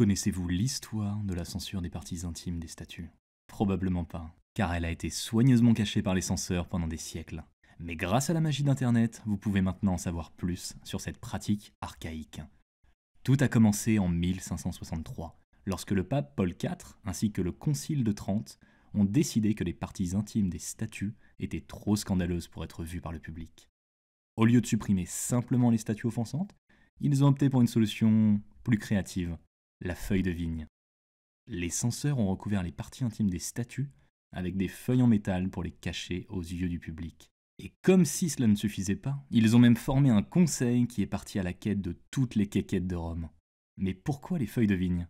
Connaissez-vous l'histoire de la censure des parties intimes des statues? Probablement pas, car elle a été soigneusement cachée par les censeurs pendant des siècles. Mais grâce à la magie d'Internet, vous pouvez maintenant en savoir plus sur cette pratique archaïque. Tout a commencé en 1563, lorsque le pape Paul IV ainsi que le Concile de Trente ont décidé que les parties intimes des statues étaient trop scandaleuses pour être vues par le public. Au lieu de supprimer simplement les statues offensantes, ils ont opté pour une solution plus créative, la feuille de vigne. Les censeurs ont recouvert les parties intimes des statues avec des feuilles en métal pour les cacher aux yeux du public. Et comme si cela ne suffisait pas, ils ont même formé un conseil qui est parti à la quête de toutes les quéquettes de Rome. Mais pourquoi les feuilles de vigne?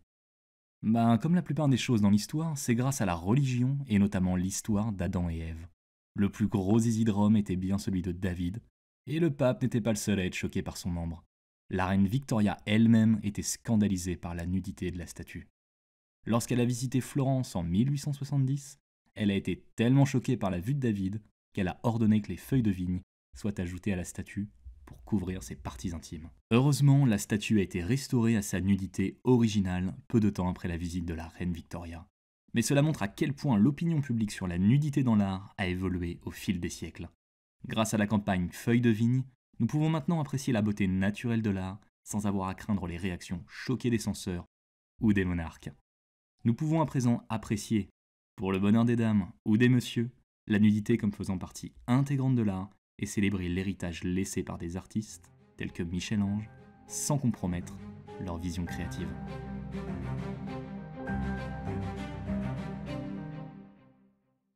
Comme la plupart des choses dans l'histoire, c'est grâce à la religion et notamment l'histoire d'Adam et Ève. Le plus gros zizi de Rome était bien celui de David, et le pape n'était pas le seul à être choqué par son membre. La reine Victoria elle-même était scandalisée par la nudité de la statue. Lorsqu'elle a visité Florence en 1870, elle a été tellement choquée par la vue de David qu'elle a ordonné que les feuilles de vigne soient ajoutées à la statue pour couvrir ses parties intimes. Heureusement, la statue a été restaurée à sa nudité originale peu de temps après la visite de la reine Victoria. Mais cela montre à quel point l'opinion publique sur la nudité dans l'art a évolué au fil des siècles. Grâce à la campagne Feuilles de vigne, nous pouvons maintenant apprécier la beauté naturelle de l'art sans avoir à craindre les réactions choquées des censeurs ou des monarques. Nous pouvons à présent apprécier, pour le bonheur des dames ou des messieurs, la nudité comme faisant partie intégrante de l'art et célébrer l'héritage laissé par des artistes tels que Michel-Ange sans compromettre leur vision créative.